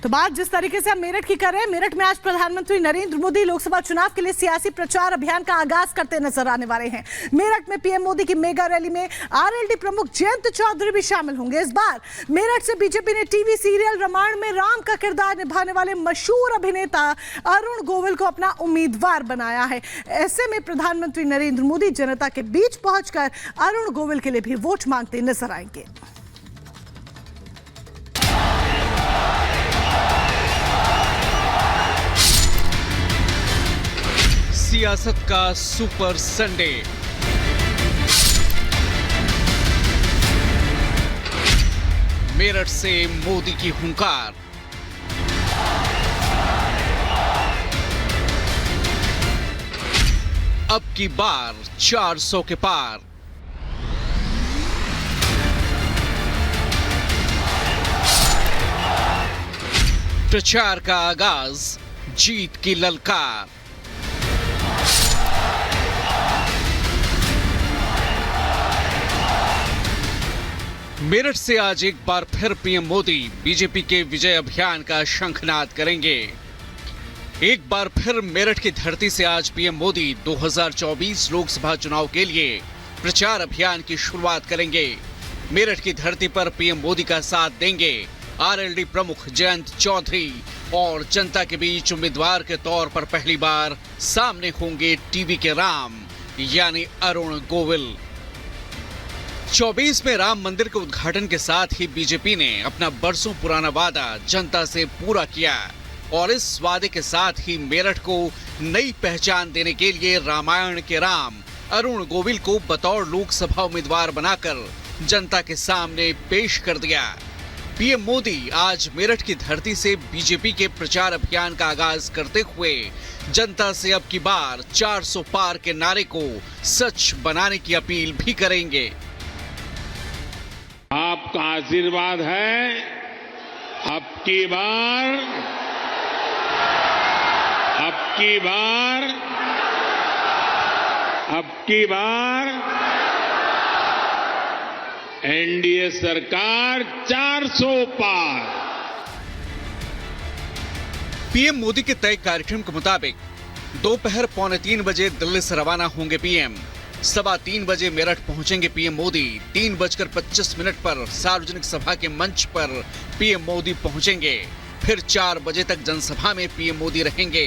तो बात जिस तरीके से हम मेरठ की कर रहे हैं, मेरठ में आज प्रधानमंत्री नरेंद्र मोदी लोकसभा चुनाव के लिए सियासी प्रचार अभियान का आगाज करते नजर आने वाले हैं। मेरठ में पीएम मोदी की मेगा रैली में आरएलडी प्रमुख जयंत चौधरी भी शामिल होंगे। इस बार मेरठ से बीजेपी ने टीवी सीरियल रामायण में राम का किरदार निभाने वाले मशहूर अभिनेता अरुण गोविल को अपना उम्मीदवार बनाया है। ऐसे में प्रधानमंत्री नरेंद्र मोदी जनता के बीच पहुंचकर अरुण गोविल के लिए भी वोट मांगते नजर आएंगे। सियासत का सुपर संडे। मेरठ से मोदी की हुंकार। अब की बार 400 के पार। प्रचार का आगाज, जीत की ललकार। मेरठ से आज एक बार फिर पीएम मोदी बीजेपी के विजय अभियान का शंखनाद करेंगे। एक बार फिर मेरठ की धरती से आज पीएम मोदी 2024 लोकसभा चुनाव के लिए प्रचार अभियान की शुरुआत करेंगे। मेरठ की धरती पर पीएम मोदी का साथ देंगे आरएलडी प्रमुख जयंत चौधरी और जनता के बीच उम्मीदवार के तौर पर पहली बार सामने होंगे टीवी के राम यानी अरुण गोविल। 24 में राम मंदिर के उद्घाटन के साथ ही बीजेपी ने अपना बरसों पुराना वादा जनता से पूरा किया और इस वादे के साथ ही मेरठ को नई पहचान देने के लिए रामायण के राम अरुण गोविल को बतौर लोकसभा उम्मीदवार बनाकर जनता के सामने पेश कर दिया। पीएम मोदी आज मेरठ की धरती से बीजेपी के प्रचार अभियान का आगाज करते हुए जनता से अब की बार 400 पार के नारे को सच बनाने की अपील भी करेंगे। आपका आशीर्वाद है, अब की बार एनडीए सरकार 400 पार। पीएम मोदी के तय कार्यक्रम के मुताबिक दोपहर 2:45 बजे दिल्ली से रवाना होंगे पीएम। 3:15 बजे मेरठ पहुंचेंगे पीएम मोदी। 3:25 पर सार्वजनिक सभा के मंच पर पीएम मोदी पहुंचेंगे। फिर 4 बजे तक जनसभा में पीएम मोदी रहेंगे।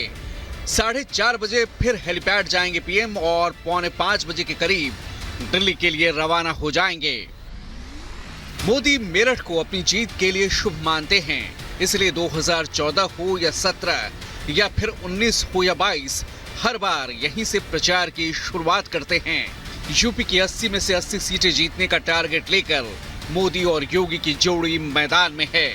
4:30 बजे फिर हेलीपैड जाएंगे पीएम और 4:45 बजे के करीब दिल्ली के लिए रवाना हो जाएंगे। मोदी मेरठ को अपनी जीत के लिए शुभ मानते हैं, इसलिए 2014 हो या 17 या फिर 19 हो या 22 हर बार यहीं से प्रचार की शुरुआत करते हैं। यूपी की 80 में से 80 सीटें जीतने का टारगेट लेकर मोदी और योगी की जोड़ी मैदान में है।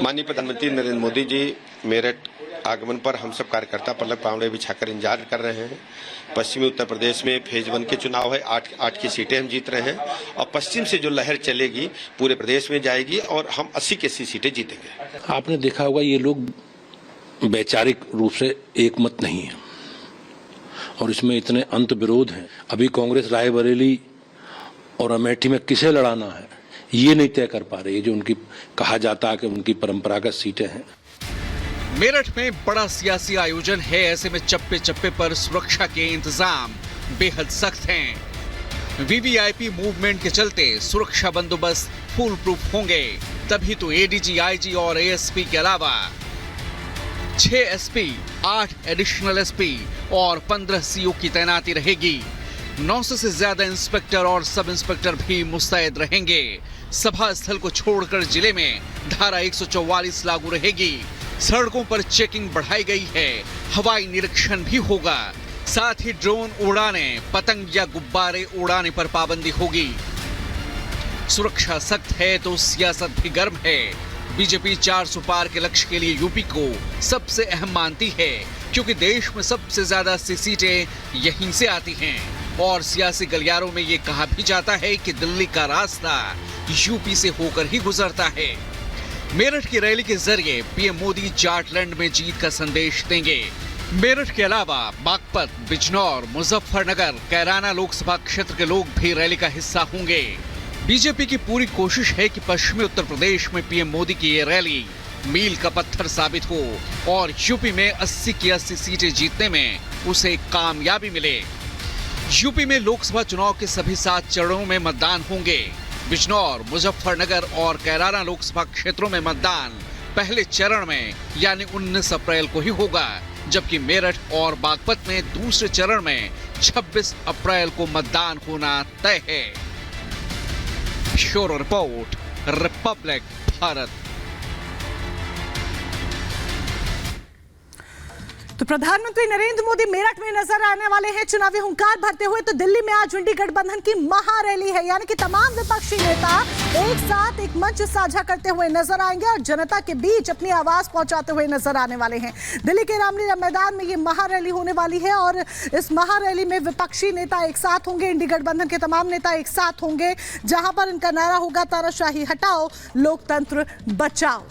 माननीय प्रधानमंत्री नरेंद्र मोदी जी मेरठ आगमन पर हम सब कार्यकर्ता पलक पावड़े बिछाकर इंतजार कर रहे हैं। पश्चिमी उत्तर प्रदेश में फेज 1 के चुनाव है, 8 की सीटें हम जीत रहे हैं और पश्चिम से जो लहर चलेगी पूरे प्रदेश में जाएगी और हम 80 की 80 सीटें जीतेंगे। आपने देखा होगा ये लोग वैचारिक रूप से एक मत नहीं है और इसमें इतने अंत विरोध हैं। अभी कांग्रेस रायबरेली और अमेठी में किसे लड़ाना है ये नहीं तय कर पा रही है, जो उनकी कहा जाता है कि उनकी परंपरागत सीटें हैं। मेरठ में बड़ा सियासी आयोजन है, ऐसे में चप्पे चप्पे पर सुरक्षा के इंतजाम बेहद सख्त हैं। वीवीआईपी मूवमेंट के चलते सुरक्षा बंदोबस्त फुल प्रूफ होंगे, तभी तो एडीजी, आईजी और एएसपी के अलावा 6 एसपी, 8 एडिशनल एसपी और 15 सीओ की तैनाती रहेगी। 900 से ज्यादा इंस्पेक्टर और सब इंस्पेक्टर भी मुस्तैद रहेंगे। सभा स्थल को छोड़कर जिले में धारा 144 लागू रहेगी। सड़कों पर चेकिंग बढ़ाई गई है, हवाई निरीक्षण भी होगा। साथ ही ड्रोन उड़ाने, पतंग या गुब्बारे उड़ाने पर पाबंदी होगी। सुरक्षा सख्त है तो सियासत भी गर्म है। बीजेपी 400 पार के लक्ष्य के लिए यूपी को सबसे अहम मानती है, क्योंकि देश में सबसे ज्यादा सीटें यहीं से आती हैं और सियासी गलियारों में ये कहा भी जाता है कि दिल्ली का रास्ता यूपी से होकर ही गुजरता है। मेरठ की रैली के जरिए पीएम मोदी जाटलैंड में जीत का संदेश देंगे। मेरठ के अलावा बागपत, बिजनौर, मुजफ्फरनगर, कैराना लोकसभा क्षेत्र के लोग भी रैली का हिस्सा होंगे। बीजेपी की पूरी कोशिश है कि पश्चिमी उत्तर प्रदेश में पीएम मोदी की ये रैली मील का पत्थर साबित हो और यूपी में 80 की 80 सीटें जीतने में उसे कामयाबी मिले। यूपी में लोकसभा चुनाव के सभी 7 चरणों में मतदान होंगे। बिजनौर, मुजफ्फरनगर और कैराना लोकसभा क्षेत्रों में मतदान पहले चरण में यानी 19 अप्रैल को ही होगा, जबकि मेरठ और बागपत में दूसरे चरण में 26 अप्रैल को मतदान होना तय है। Bureau report, Republic Bharat. तो प्रधानमंत्री नरेंद्र मोदी मेरठ में नजर आने वाले हैं चुनावी हुंकार भरते हुए। तो दिल्ली में आज इंडी गठबंधन की महारैली है, यानी कि तमाम विपक्षी नेता एक साथ एक मंच साझा करते हुए नजर आएंगे और जनता के बीच अपनी आवाज पहुंचाते हुए नजर आने वाले हैं। दिल्ली के रामलीला मैदान में ये महारैली होने वाली है और इस महारैली में विपक्षी नेता एक साथ होंगे, इंडी गठबंधन के तमाम नेता एक साथ होंगे, जहां पर इनका नारा होगा तानाशाही हटाओ, लोकतंत्र बचाओ।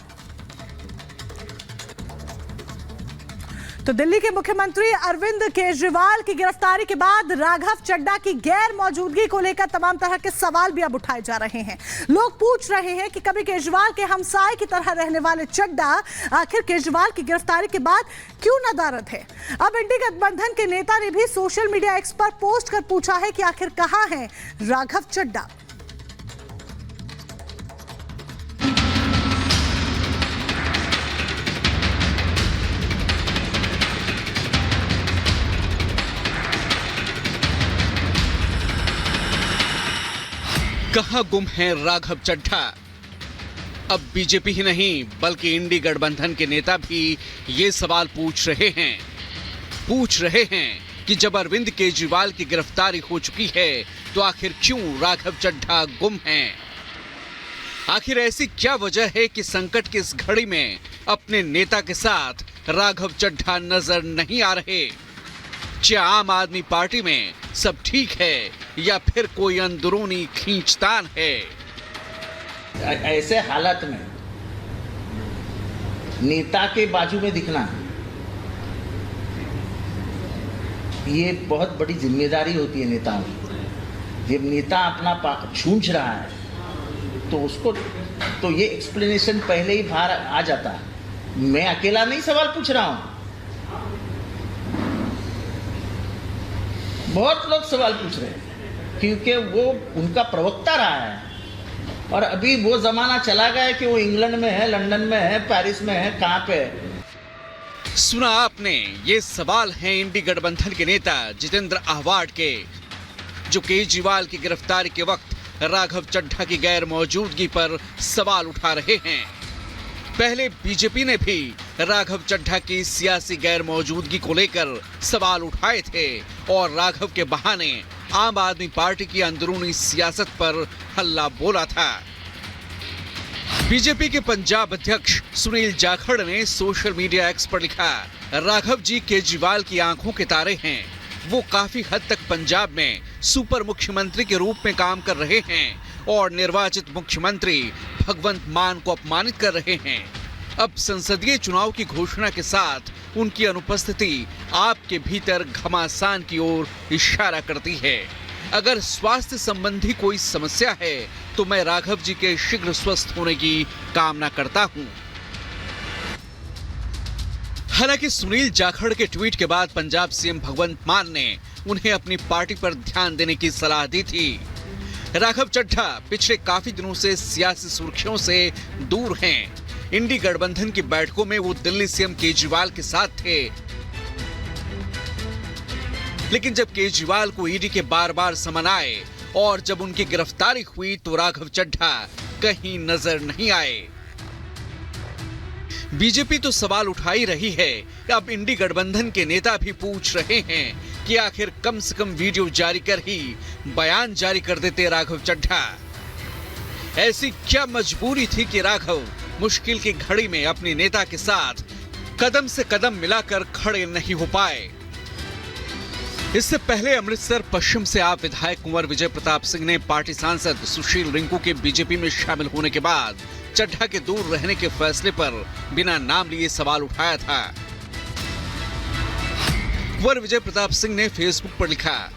तो दिल्ली के मुख्यमंत्री अरविंद केजरीवाल की गिरफ्तारी के बाद राघव चड्ढा की गैर मौजूदगी को लेकर तमाम तरह के सवाल भी अब उठाए जा रहे हैं। लोग पूछ रहे हैं कि कभी केजरीवाल के हमसाए की तरह रहने वाले चड्ढा आखिर केजरीवाल की गिरफ्तारी के बाद क्यों नदारद है। अब इंडी गठबंधन के नेता ने भी सोशल मीडिया एक्स पर पोस्ट कर पूछा है कि आखिर कहां है राघव चड्ढा। कहां गुम है राघव चड्ढा। अब बीजेपी ही नहीं बल्कि इंडी गठबंधन के नेता भी ये सवाल पूछ रहे हैं कि जब अरविंद केजरीवाल की गिरफ्तारी हो चुकी है तो आखिर क्यों राघव चड्ढा गुम हैं। आखिर ऐसी क्या वजह है कि संकट की इस घड़ी में अपने नेता के साथ राघव चड्ढा नजर नहीं आ रहे। क्या आम आदमी पार्टी में सब ठीक है या फिर कोई अंदरूनी खींचतान है। ऐसे हालत में नेता के बाजू में दिखना ये बहुत बड़ी जिम्मेदारी होती है नेताओं की। जब नेता अपना छूंछ रहा है तो उसको तो ये एक्सप्लेनेशन पहले ही बाहर आ जाता है। मैं अकेला नहीं सवाल पूछ रहा हूं, बहुत लोग सवाल पूछ रहे हैं क्योंकि वो उनका प्रवक्ता रहा है और अभी वो जमाना चला गया कि वो इंग्लैंड में है, लंदन में है, पेरिस में है, कहां पे है। सुना आपने, ये सवाल हैं इंडी गठबंधन के नेता जितेंद्र आहवाड के, जो केजरीवाल की गिरफ्तारी के वक्त राघव चड्ढा की गैर मौजूदगी पर सवाल उठा रहे हैं। पहले बीजेपी ने भी राघव चड्ढा की सियासी गैर मौजूदगी को लेकर सवाल उठाए थे और राघव के बहाने आम आदमी पार्टी की अंदरूनी सियासत पर हल्ला बोला था। बीजेपी के पंजाब अध्यक्ष सुनील जाखड़ ने सोशल मीडिया एक्स पर लिखा, राघव जी केजरीवाल की आंखों के तारे हैं। वो काफी हद तक पंजाब में सुपर मुख्यमंत्री के रूप में काम कर रहे हैं और निर्वाचित मुख्यमंत्री भगवंत मान को अपमानित कर रहे हैं। अब संसदीय चुनाव की घोषणा के साथ उनकी अनुपस्थिति आपके भीतर घमासान की ओर इशारा करती है। अगर स्वास्थ्य संबंधी कोई समस्या है तो मैं राघव जी के शीघ्र स्वस्थ होने की कामना करता हूं। हालांकि सुनील जाखड़ के ट्वीट के बाद पंजाब सीएम भगवंत मान ने उन्हें अपनी पार्टी पर ध्यान देने की सलाह दी थी। राघव चड्ढा पिछले काफी दिनों से सियासी सुर्खियों से दूर हैं। इंडी गठबंधन की बैठकों में वो दिल्ली सीएम केजरीवाल के साथ थे, लेकिन जब केजरीवाल को ईडी के बार बार समन आए और जब उनकी गिरफ्तारी हुई तो राघव चड्ढा कहीं नजर नहीं आए। बीजेपी तो सवाल उठा ही रही है, अब इंडी गठबंधन के नेता भी पूछ रहे हैं कि आखिर कम से कम वीडियो जारी कर ही बयान जारी कर देते राघव चड्ढा। ऐसी क्या मजबूरी थी कि राघव मुश्किल की घड़ी में अपने नेता के साथ कदम से कदम मिलाकर खड़े नहीं हो पाए। इससे पहले अमृतसर पश्चिम से आप विधायक कुंवर विजय प्रताप सिंह ने पार्टी सांसद सुशील रिंकू के बीजेपी में शामिल होने के बाद चड्ढा के दूर रहने के फैसले पर बिना नाम लिए सवाल उठाया था। कुंवर विजय प्रताप सिंह ने फेसबुक पर लिखा,